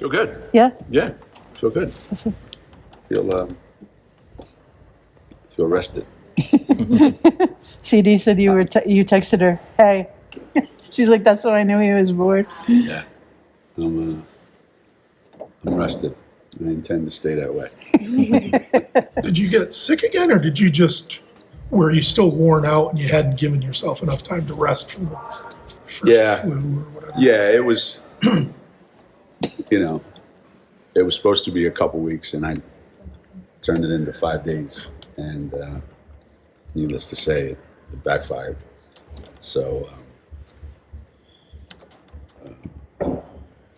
Feel good. Yeah? Yeah, feel good. Awesome. Feel rested. CD said you texted her, hey. She's like, that's how I knew he was bored. Yeah, I'm rested. I intend to stay that way. Did you get sick again, or were you still worn out and you hadn't given yourself enough time to rest from the first flu or whatever? Yeah, it was, it was supposed to be a couple weeks, and I turned it into 5 days. And needless to say, it backfired. So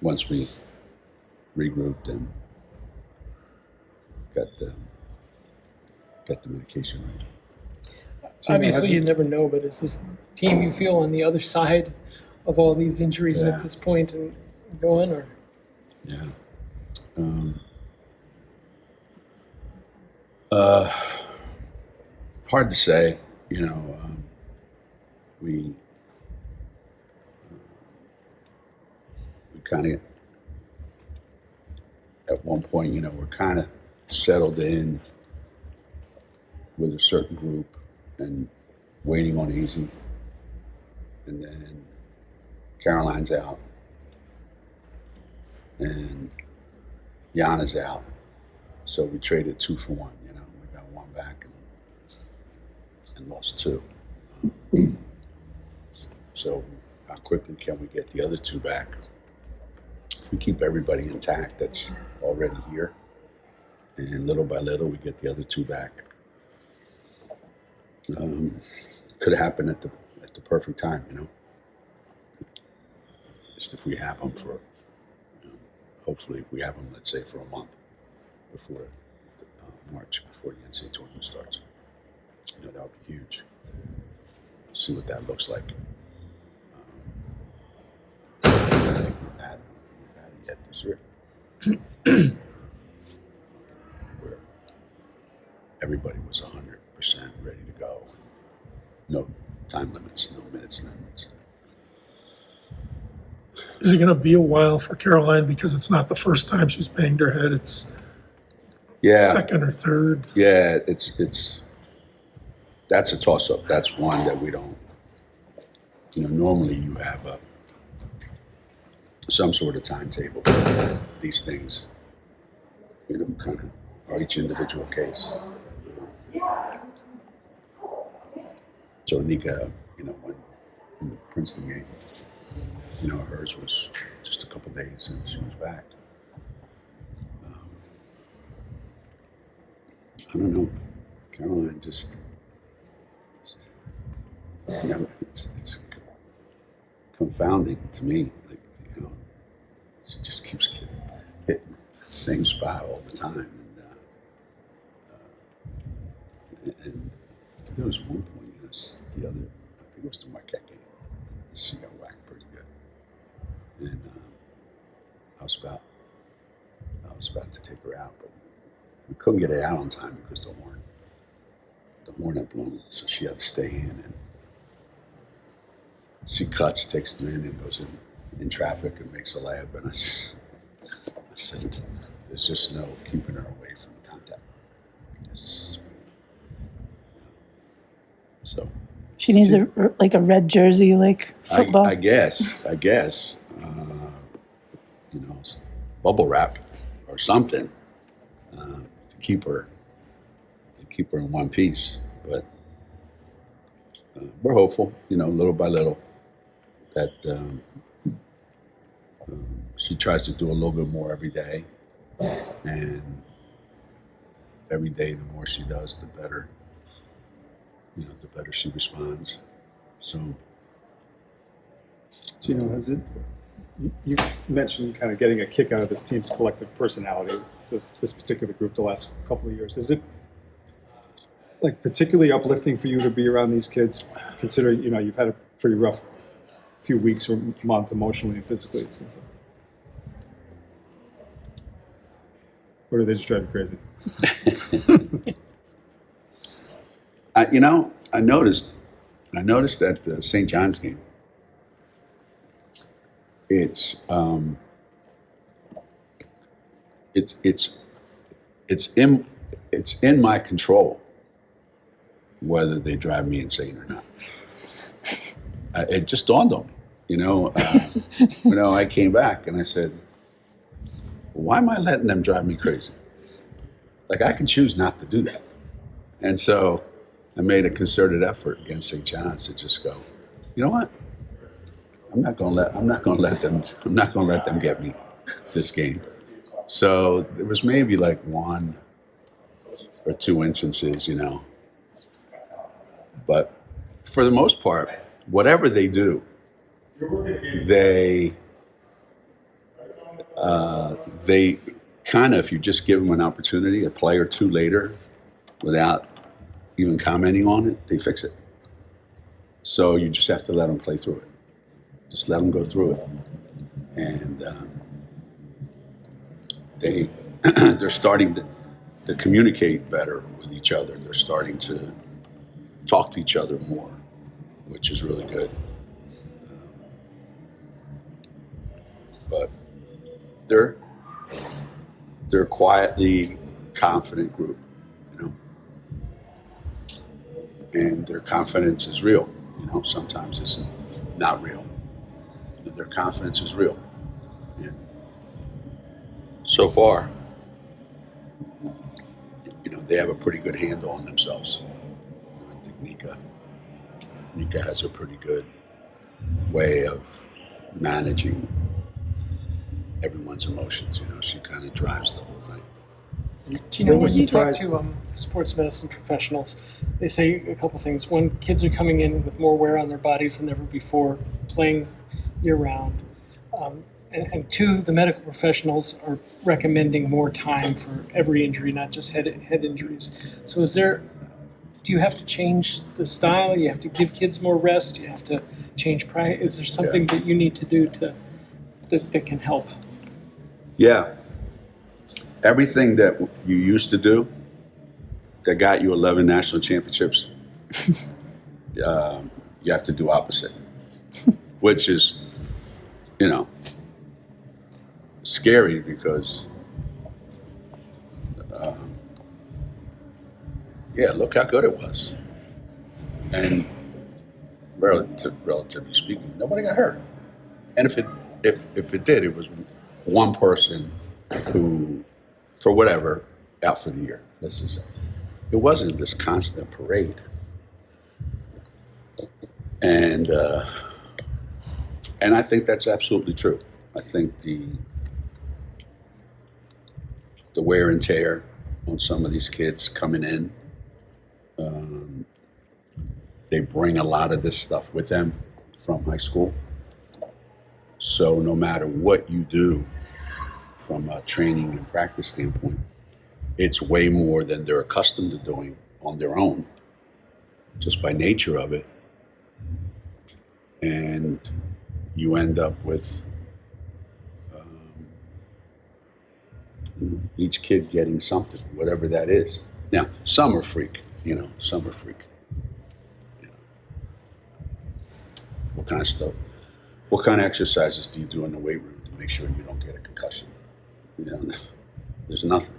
once we regrouped and got the medication right. Obviously, you never know, but is this team you feel on the other side of all these injuries Yeah. at this point and going, or? Yeah. Hard to say, we kind of, at one point, we're kind of settled in with a certain group and waiting on Easy. And then Caroline's out. And Yana's out. So we traded 2 for 1, we got 1 back and lost 2. So how quickly can we get the other 2 back? If we keep everybody intact that's already here, and little by little we get the other 2 back. Could happen at the perfect time, Just if we have them for, hopefully if we have them, let's say, for a month before March, before the NCAA tournament starts. That would be huge. See what that looks like. I think we've had it yet this year. Where everybody was 100% ready to go. No time limits, no minutes limits. Is it going to be a while for Caroline because it's not the first time she's banged her head? It's second or third. Yeah, that's a toss-up. That's one that we don't. Normally you have some sort of timetable. These things, kind of are each individual case. So Nika, when the Princeton game, hers was just a couple days and she was back. I don't know. Caroline just, it's confounding to me. Like, she just keeps hitting the same spot all the time. And there was one point, I think it was the Marquette game. She got whacked pretty good. And I was about to take her out, but we couldn't get it out on time because the horn had blown, so she had to stay in. And she cuts, takes 3 and goes in traffic and makes a layup. And I said, there's just no keeping her away from contact. So She needs a red jersey, like football. I guess. Bubble wrap or something to keep her in one piece. But we're hopeful, little by little, that she tries to do a little bit more every day, and every day the more she does, the better. The better she responds. So, has it? You mentioned kind of getting a kick out of this team's collective personality, this particular group, the last couple of years. Is it particularly uplifting for you to be around these kids, considering you've had a pretty rough few weeks or month emotionally and physically? It seems like. Or do they just drive you crazy? I noticed at the St. John's game, it's in my control whether they drive me insane or not. It just dawned on me, I came back and I said, why am I letting them drive me crazy? Like, I can choose not to do that. And so I made a concerted effort against St. John's to just go, you know what? I'm not going to let them get me this game. So there was maybe like one or two instances, but for the most part, whatever they do, they kind of, if you just give them an opportunity, a play or two later, without even commenting on it, they fix it. So you just have to let them play through it. Just let them go through it. And they're starting to communicate better with each other. They're starting to talk to each other more, which is really good. But they're a quietly confident group, and their confidence is real. Sometimes it's not real. Their confidence is real. And so far, they have a pretty good handle on themselves. I think Nika has a pretty good way of managing everyone's emotions. She kind of drives the whole thing. Geno, was when you talk surprised. to sports medicine professionals, they say a couple things. One, kids are coming in with more wear on their bodies than ever before, playing year-round. And two, the medical professionals are recommending more time for every injury, not just head injuries. So do you have to change the style? You have to give kids more rest? You have to change practice? Is there something that you need to do that can help? Yeah. Everything that you used to do that got you 11 national championships, you have to do opposite, which is, scary because, look how good it was. And relatively speaking, nobody got hurt. And if it did, it was one person who, for whatever, out for the year. Let's just say it wasn't this constant parade. And I think that's absolutely true. I think the wear and tear on some of these kids coming in, they bring a lot of this stuff with them from high school. So no matter what you do from a training and practice standpoint, it's way more than they're accustomed to doing on their own, just by nature of it. And you end up with each kid getting something, whatever that is. Now, some are freak, some are freak. What kind of stuff? What kind of exercises do you do in the weight room to make sure you don't get a concussion? There's nothing.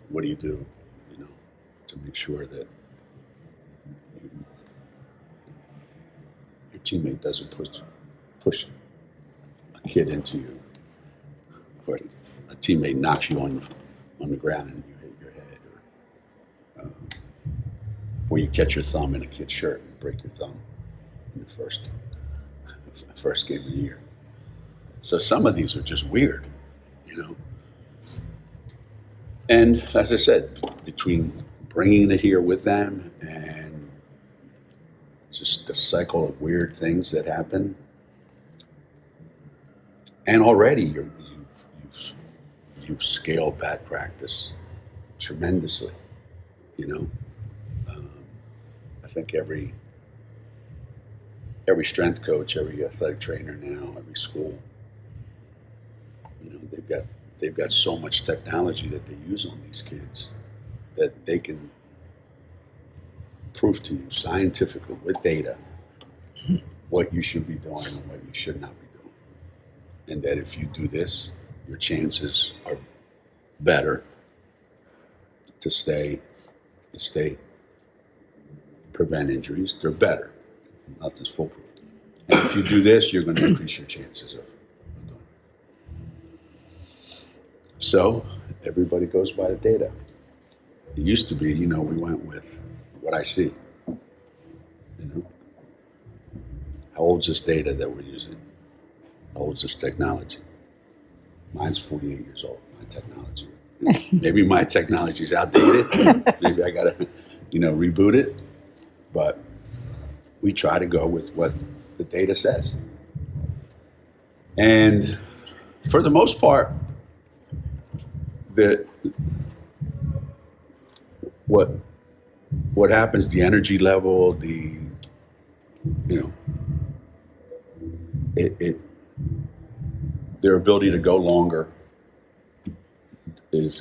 What do you do, to make sure that your teammate doesn't push a kid into you, or a teammate knocks you on the ground and you hit your head, or you catch your thumb in a kid's shirt and break your thumb in the first game of the year. So some of these are just weird, And as I said, between bringing it here with them and just the cycle of weird things that happen, and already you've scaled back practice tremendously. I think every strength coach, every athletic trainer now, every school, they've got so much technology that they use on these kids that they can prove to you scientifically with data what you should be doing and what you should not be doing. And that if you do this, your chances are better to stay, prevent injuries. They're better. Nothing's foolproof. And if you do this, you're going to increase your chances of doing it. So everybody goes by the data. It used to be, we went with what I see. How old's this data that we're using? How old's this technology? Mine's 48 years old, my technology. Maybe my technology's outdated. Maybe I gotta, reboot it. But we try to go with what the data says. And for the most part, what happens, the energy level, their ability to go longer is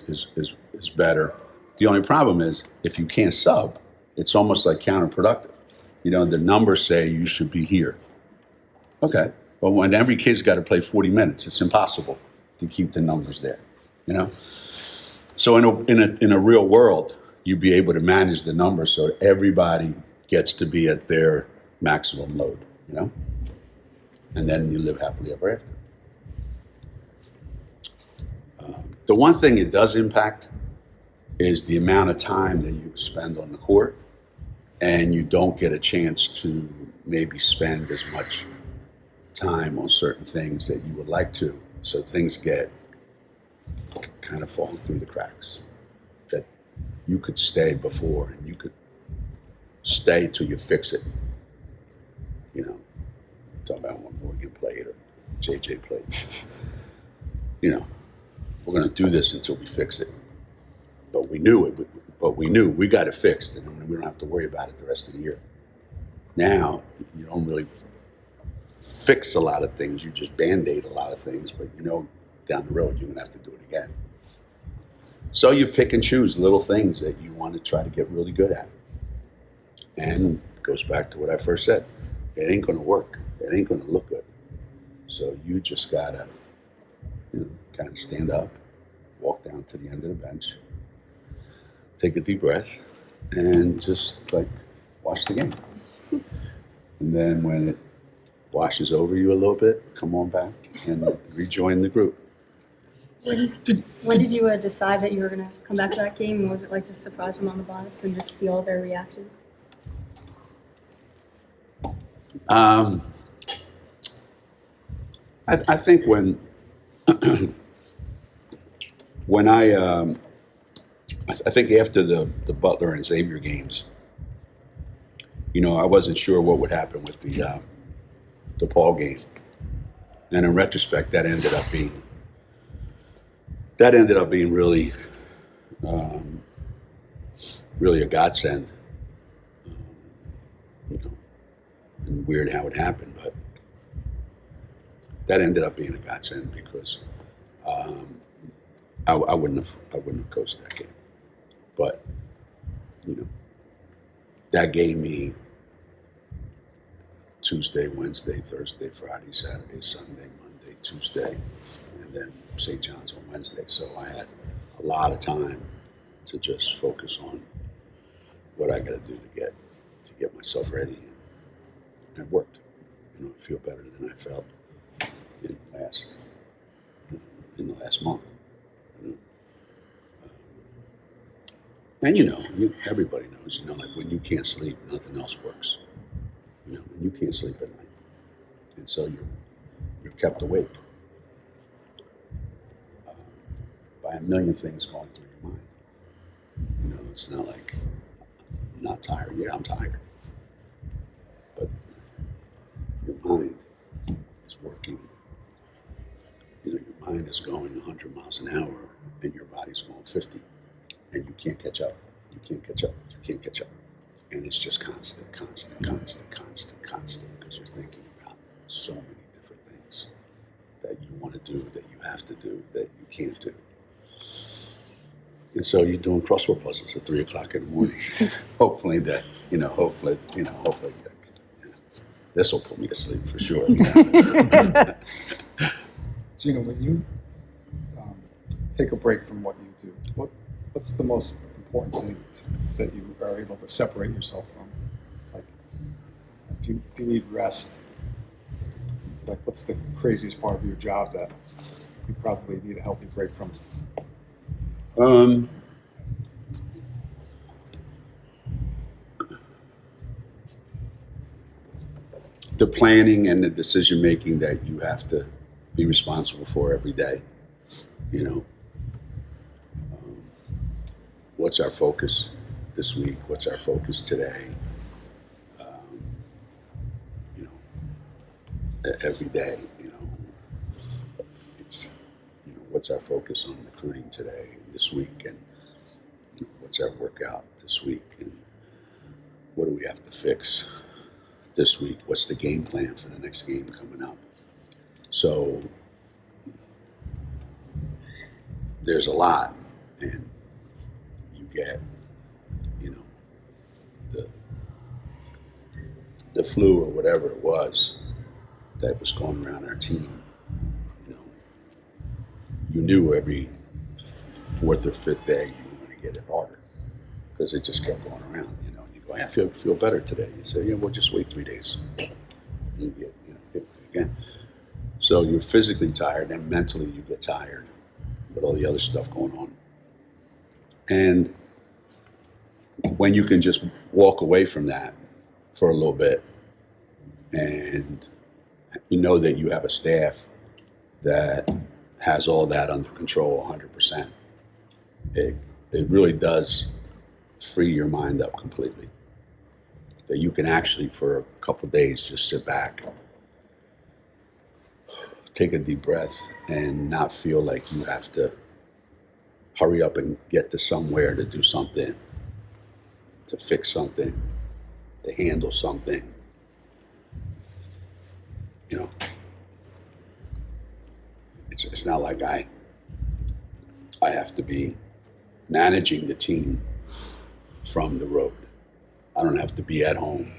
better. The only problem is if you can't sub, it's almost like counterproductive. The numbers say you should be here. Okay, but when every kid's got to play 40 minutes, it's impossible to keep the numbers there. So in a real world, you'd be able to manage the numbers so everybody gets to be at their maximum load. And then you live happily ever after. The one thing it does impact is the amount of time that you spend on the court, and you don't get a chance to maybe spend as much time on certain things that you would like to. So things get kind of falling through the cracks that you could stay before, and you could stay till you fix it. Talking about when Morgan played or JJ played. We're going to do this until we fix it. But we knew we got it fixed, and we don't have to worry about it the rest of the year. Now, you don't really fix a lot of things. You just Band-Aid a lot of things, but down the road you're going to have to do it again. So you pick and choose little things that you want to try to get really good at. And it goes back to what I first said. It ain't going to work. It ain't going to look good. So you just got to kind of stand up, walk down to the end of the bench, take a deep breath, and just watch the game. And then when it washes over you a little bit, come on back and rejoin the group. When did you decide that you were going to come back to that game? And was it like to surprise them on the bus and just see all their reactions? I think when I think after the Butler and Xavier games, I wasn't sure what would happen with the Paul game, and in retrospect, that ended up being really, really a godsend. And weird how it happened, but that ended up being a godsend because I wouldn't have coached that game. But that gave me Tuesday, Wednesday, Thursday, Friday, Saturday, Sunday, Monday, Tuesday, and then St. John's on Wednesday. So I had a lot of time to just focus on what I got to do to get myself ready. And it worked. I feel better than I felt in the last month. And everybody knows, when you can't sleep, nothing else works. When you can't sleep at night, and so you're kept awake by a million things going through your mind. It's not like I'm not tired. Yeah, I'm tired, but your mind is working. Your mind is going 100 miles an hour, and your body's going 50, and you can't catch up. You can't catch up. You can't catch up. And it's just constant, because you're thinking about so many different things that you want to do, that you have to do, that you can't do. And so you're doing crossword puzzles at 3 o'clock in the morning. hopefully, this will put me to sleep for sure. Geno, when take a break from what you do, what's the most important thing that you are able to separate yourself from? Like, if you need rest, like what's the craziest part of your job that you probably need a healthy break from? The planning and the decision making that you have to be responsible for every day. You know, what's our focus this week? What's our focus today? You know, every day. You know, it's what's our focus on recruiting today, this week, and what's our workout this week, and what do we have to fix this week? What's the game plan for the next game coming up? So there's a lot, and you get, you know, the flu or whatever it was that was going around our team. You know, you knew every fourth or fifth day you were going to get it harder because it just kept going around. You know, you go, I feel better today. You say, yeah, we'll just wait 3 days. You get, hit again. So you're physically tired, and mentally you get tired with all the other stuff going on. And when you can just walk away from that for a little bit, and you know that you have a staff that has all that under control 100%, it really does free your mind up completely. That you can actually, for a couple of days, just sit back, take a deep breath, and not feel like you have to hurry up and get to somewhere to do something, to fix something, to handle something. You know, it's not like I have to be managing the team from the road. I don't have to be at home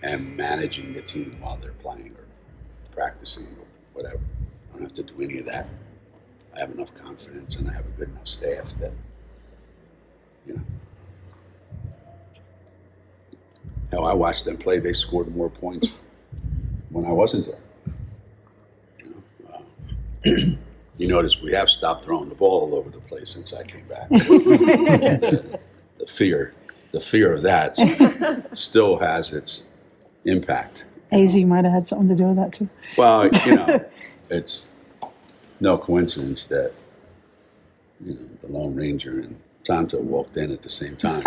and managing the team while they're playing or practicing or whatever. I don't have to do any of that. I have enough confidence and I have a good enough staff that, you know. Hell, I watched them play. They scored more points when I wasn't there. You know, you notice we have stopped throwing the ball all over the place since I came back. The fear of that still has its impact. AZ might have had something to do with that too. Well, you know, it's no coincidence that, you know, the Lone Ranger and Tonto walked in at the same time.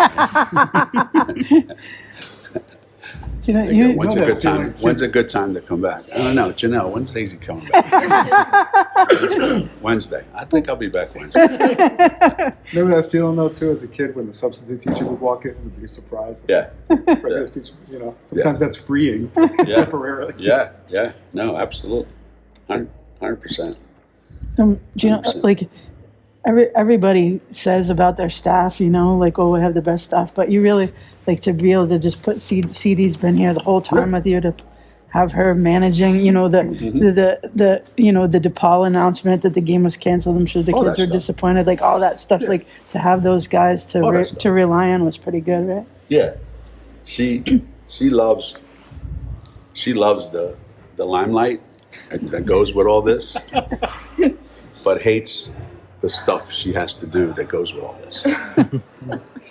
You know, When's a good time? When's a good time to come back? I don't know, Janelle. When's Daisy coming back? Wednesday. I think I'll be back Wednesday. Remember that feeling though too as a kid when the substitute teacher would walk in and be surprised? Yeah. Regular teacher, you know, sometimes that's freeing temporarily. Yeah. No, absolutely. 100%. Do you know, like everybody says about their staff, you know, like, oh, we have the best staff, but you really like to be able to just put CD's been here the whole time with you, to have her managing, you know, the you know, the DePaul announcement that the game was canceled. I'm sure the kids were disappointed, like all that stuff. Like to have those guys to rely on was pretty good, right? Yeah, she loves the limelight that goes with all this, but hates the stuff she has to do that goes with all this.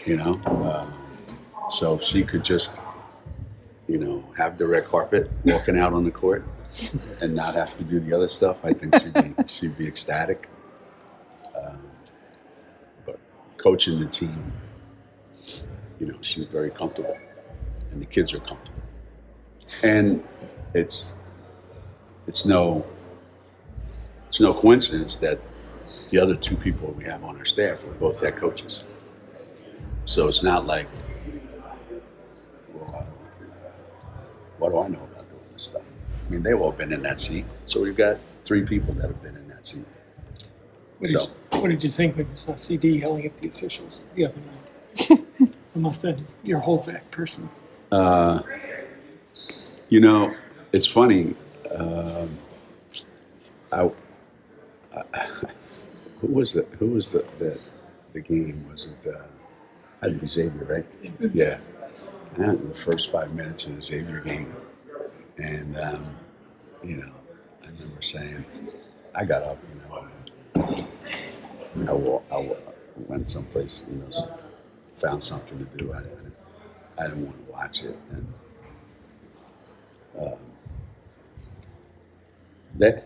You know, so she could just, you know, have the red carpet walking out on the court and not have to do the other stuff. I think she'd be ecstatic. But coaching the team, you know, she's very comfortable, and the kids are comfortable. And it's no coincidence that the other two people we have on our staff are both head coaches. So it's not like, well, what do I know about doing this stuff? I mean, they've all been in that seat. So we've got 3 people that have been in that seat. What did you think when you saw CD yelling at the officials the other night? It must have been your holdback person. You know, it's funny. Who was the game? Was it had to be Xavier, right? Yeah. And the first 5 minutes of the Xavier game, and you know, I remember saying, I got up, I went someplace, found something to do. I didn't want to watch it, and that,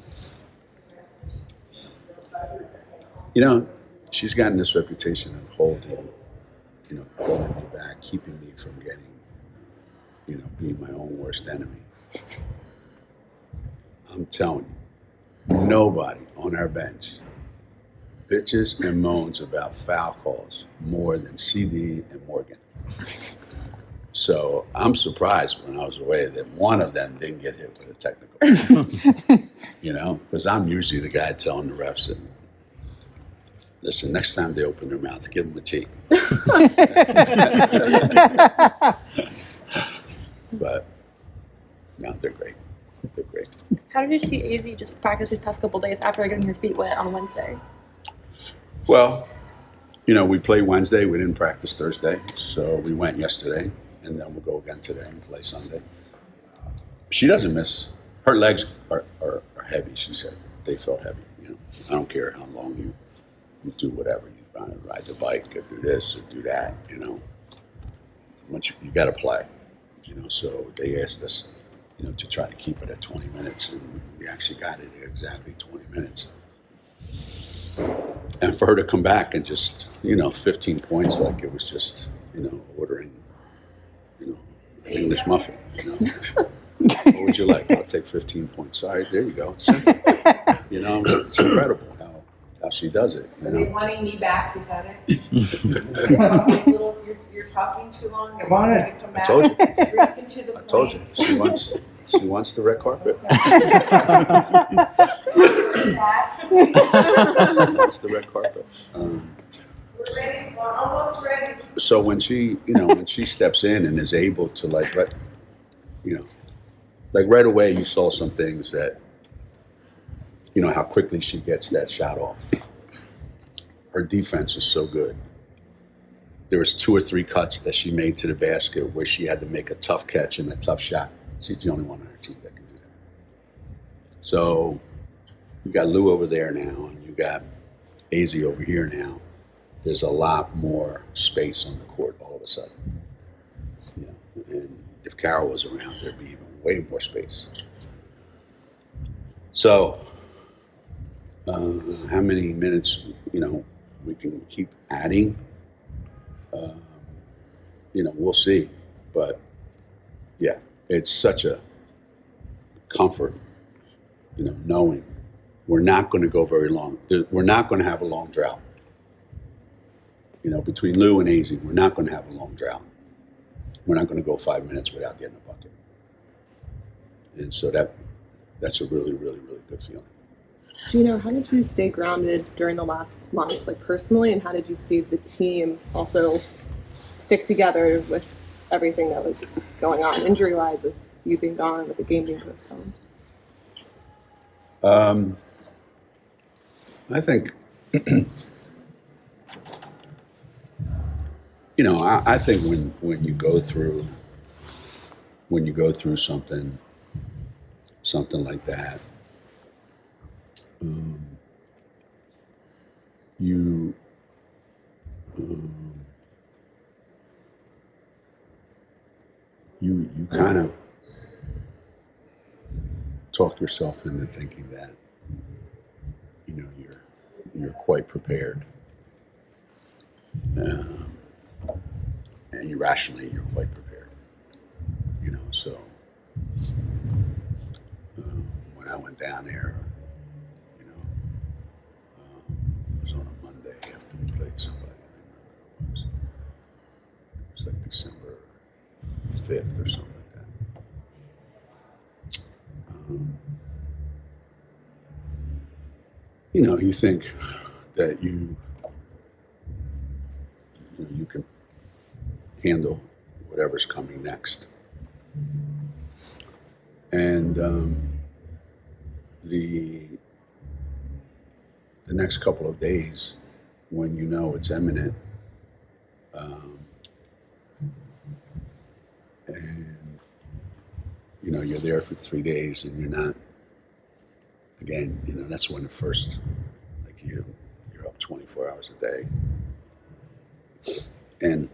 she's gotten this reputation of holding me back, keeping me from getting, being my own worst enemy. I'm telling you, nobody on our bench bitches and moans about foul calls more than CD and Morgan. So I'm surprised when I was away that one of them didn't get hit with a technical. Because I'm usually the guy telling the refs, and listen, next time they open their mouth, give them a T. But no, they're great. They're great. How did you see AZ just practice these past couple days after getting your feet wet on Wednesday? Well, we played Wednesday. We didn't practice Thursday, so we went yesterday, and then we'll go again today and play Sunday. She doesn't miss. Her legs are heavy, she said. They felt heavy. I don't care how long you do whatever. You ride the bike, or do this, or do that, Once you got to play, So they asked us, to try to keep it at 20 minutes, and we actually got it at exactly 20 minutes. And for her to come back and just, 15 points, like it was just, ordering, an English muffin, What would you like? I'll take 15 points. Sorry, there you go. Simple. It's incredible how she does it. Are they wanting me back? Is that it? You're talking too long. Come on in. Come I back. told you. Brief to the I told you. point. She wants the red carpet. That. She wants the red carpet. We're ready. We're almost ready. So when she steps in and is able to like right away, you saw some things that, how quickly she gets that shot off. Her defense is so good. There was 2 or 3 cuts that she made to the basket where she had to make a tough catch and a tough shot. She's the only one on her team that can do that. So you got Lou over there now, and you got AZ over here now. There's a lot more space on the court all of a sudden. And if Carol was around, there'd be even way more space. So how many minutes, we can keep adding, we'll see. But yeah, it's such a comfort, knowing we're not going to go very long. We're not going to have a long drought. Between Lou and AZ, we're not going to have a long drought. We're not going to go 5 minutes without getting a bucket. And so that's a really, really, really good feeling. Geno, how did you stay grounded during the last month, personally, and how did you see the team also stick together with everything that was going on, injury-wise, with you being gone, with the game being postponed? I think, I think when you go through something like that, you kind of talk yourself into thinking that you're quite prepared, and irrationally you're quite prepared. So when I went down there, it was on a Monday after we played somebody. It was like December 5th or something like that. You think that you can handle whatever's coming next. And the next couple of days, when you know it's imminent, and you're there for 3 days and you're not. Again, that's when the first, like you're up 24 hours a day, and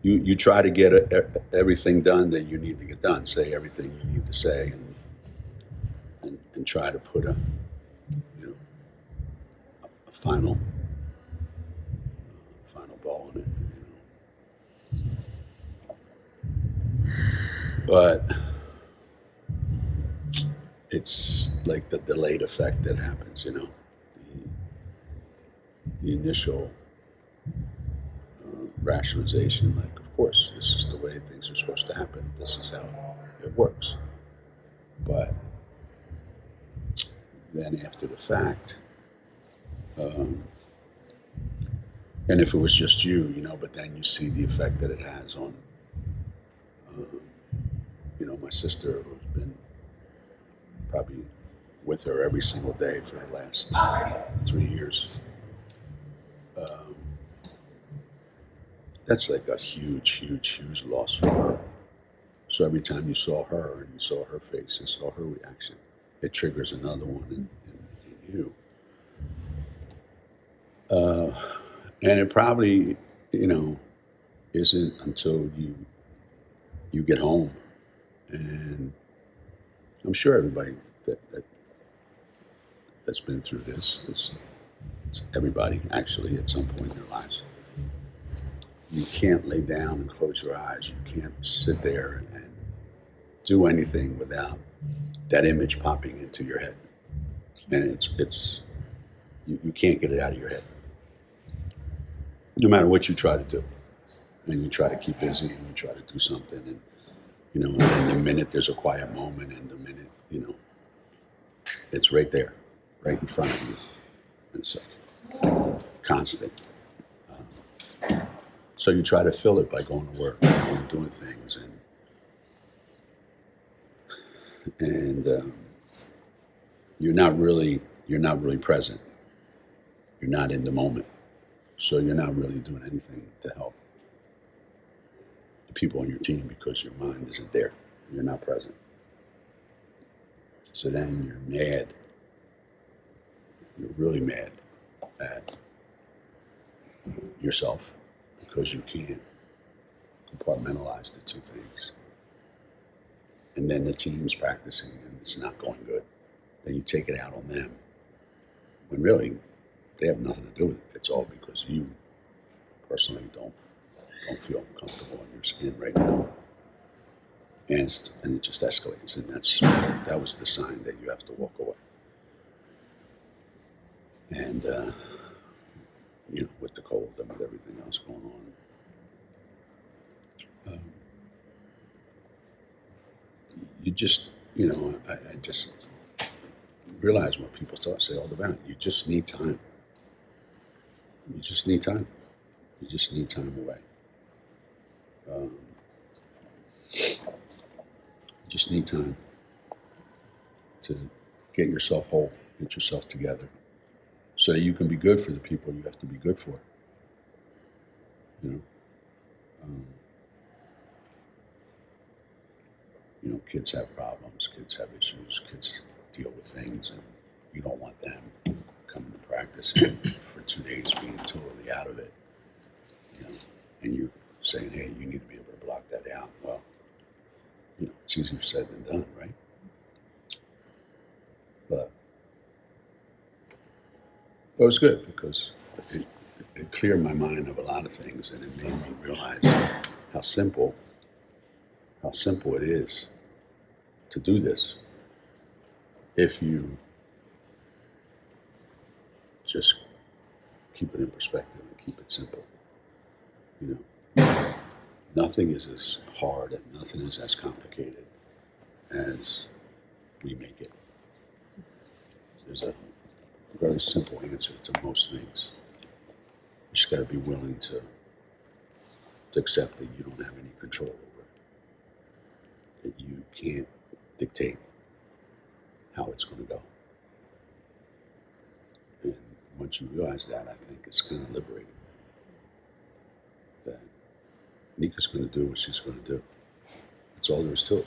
you try to get everything done that you need to get done. Say everything you need to say, and try to put a final ball on it. But it's like the delayed effect that happens. The initial rationalization, like, of course, this is the way things are supposed to happen. This is how it works. But then after the fact, and if it was just you, but then you see the effect that it has on, my sister, who's been probably with her every single day for the last 3 years. That's like a huge loss for her. So every time you saw her and you saw her face and saw her reaction, it triggers another one in you. And it probably, isn't until you get home. And I'm sure everybody that's been through this, it's everybody actually at some point in their lives. You can't lay down and close your eyes. You can't sit there and do anything without that image popping into your head. And it's you can't get it out of your head. No matter what you try to do. And you try to keep busy and you try to do something, and and then the minute there's a quiet moment, and the minute, it's right there, right in front of you. And it's like constant. So you try to fill it by going to work and doing things, and you're not really present. You're not in the moment. So you're not really doing anything to help the people on your team because your mind isn't there. You're not present. So then you're mad. You're really mad at yourself because you can't compartmentalize the two things. And then the team's practicing and it's not going good. Then you take it out on them. When really, they have nothing to do with it. It's all because you personally don't feel comfortable in your skin right now. And it just escalates. And that was the sign that you have to walk away. And, with the cold and with everything else going on, you just, I just realize what people say all the time. You just need time. You just need time. You just need time away. You just need time to get yourself whole, get yourself together, so that you can be good for the people you have to be good for. Kids have problems, kids have issues, kids deal with things, and you don't want them coming to practice and for 2 days being totally out of it. And you're saying, hey, you need to be able to block that out. Well, it's easier said than done, right? But it was good because it cleared my mind of a lot of things, and it made me realize how simple it is to do this if you just keep it in perspective and keep it simple. Nothing is as hard and nothing is as complicated as we make it. There's a very simple answer to most things. You just got to be willing to accept that you don't have any control over it. That you can't dictate how it's going to go. once you realize that, I think it's kind of liberating. That Nika's going to do what she's going to do. That's all there is to it.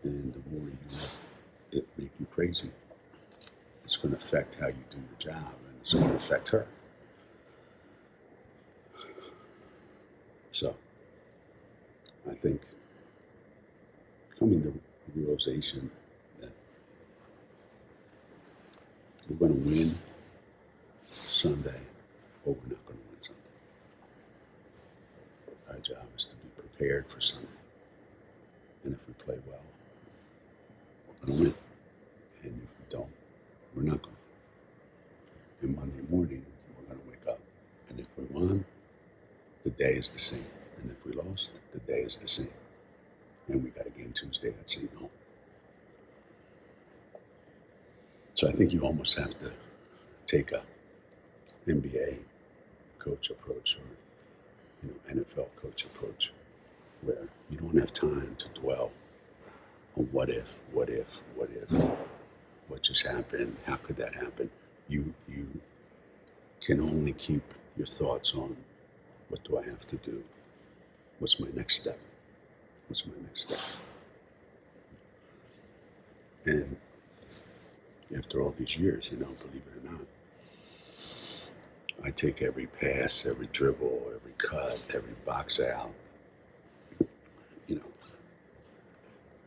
And the more you let it make you crazy, it's going to affect how you do your job, and it's going to affect her. So, I think coming to the realization that we're going to win Sunday, or we're not going to win Sunday. Our job is to be prepared for Sunday. And if we play well, we're going to win. And if we don't, we're not going to. And Monday morning, we're going to wake up. And if we won, the day is the same. And if we lost, the day is the same. And we got a game Tuesday at St. Home. So I think you almost have to take a NBA coach approach or NFL coach approach, where you don't have time to dwell on what if, what just happened, how could that happen? You can only keep your thoughts on what do I have to do? What's my next step? What's my next step? And after all these years, believe it or not, I take every pass, every dribble, every cut, every box out,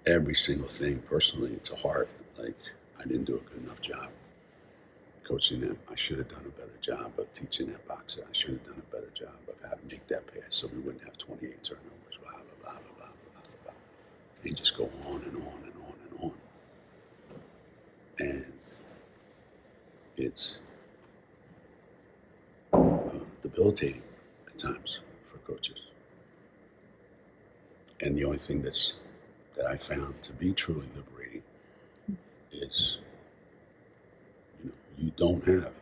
every single thing personally to heart. Like, I didn't do a good enough job coaching them. I should have done a better job of teaching that box out. I should have done a better job of how to make that pass so we wouldn't have 28 turnovers, blah, blah, blah, blah, blah, blah, blah. And just go on and on and on and on. And it's debilitating at times for coaches. And the only thing that I found to be truly liberating is, you don't have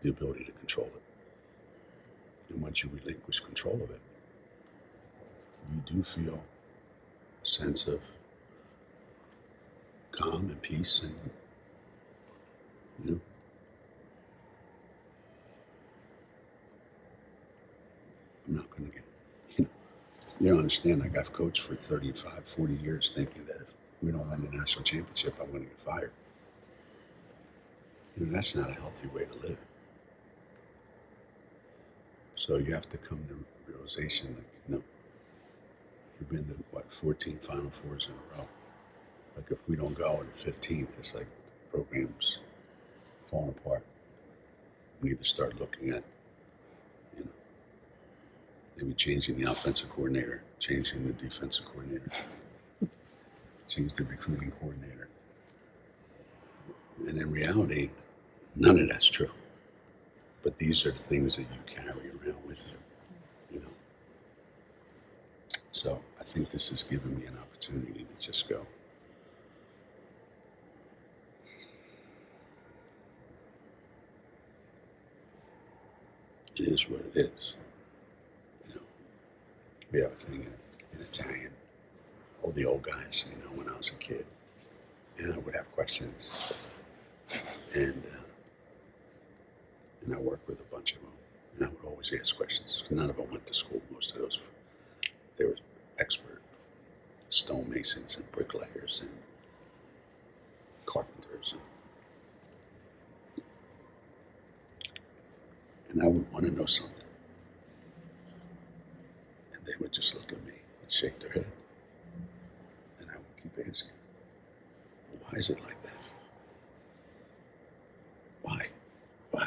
the ability to control it. And once you relinquish control of it, you do feel a sense of calm and peace, and I'm not going to get, you don't understand, like, I've coached for 35, 40 years thinking that if we don't win the national championship, I'm going to get fired. That's not a healthy way to live. So you have to come to realization, like, you've been to, 14 Final Fours in a row. Like, if we don't go in the 15th, it's like the program's falling apart. We need to start looking at, maybe changing the offensive coordinator, changing the defensive coordinator, change the recruiting coordinator. And in reality, none of that's true. But these are things that you carry around with you, So I think this has given me an opportunity to just go, it is what it is. We have a thing in Italian, all the old guys, when I was a kid, and I would have questions, and I worked with a bunch of them, and I would always ask questions. None of them went to school. Most of those, they were expert stonemasons and bricklayers and carpenters, and I would want to know something. They would just look at me and shake their head. And I would keep asking, well, why is it like that? Why? I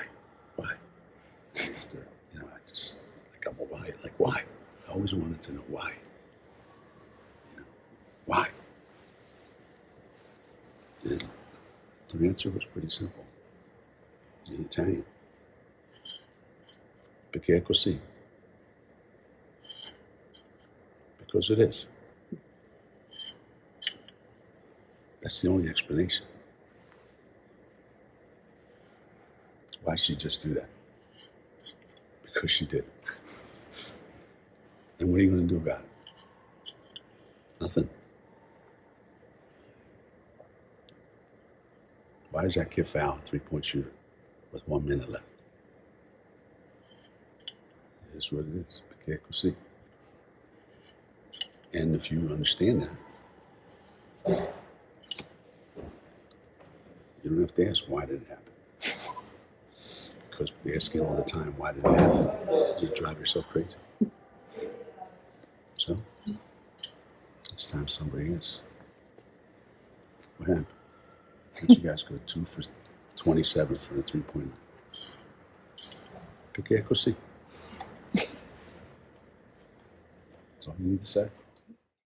just, like, I'm a why. Like, why? I always wanted to know why. Why? And the answer was pretty simple. In Italian. Perché così? Because it is. That's the only explanation. Why she just do that? Because she did. And what are you going to do about it? Nothing. Why does that kid foul 3-point shooter with 1 minute left? It is what it is. Be careful, see. And if you understand that, you don't have to ask why did it happen. Because we ask it all the time, why did it happen? You drive yourself crazy. So, it's time somebody asks. What happened? Did you guys go 2 for 27 for the 3-point? Okay, go see. That's all you need to say.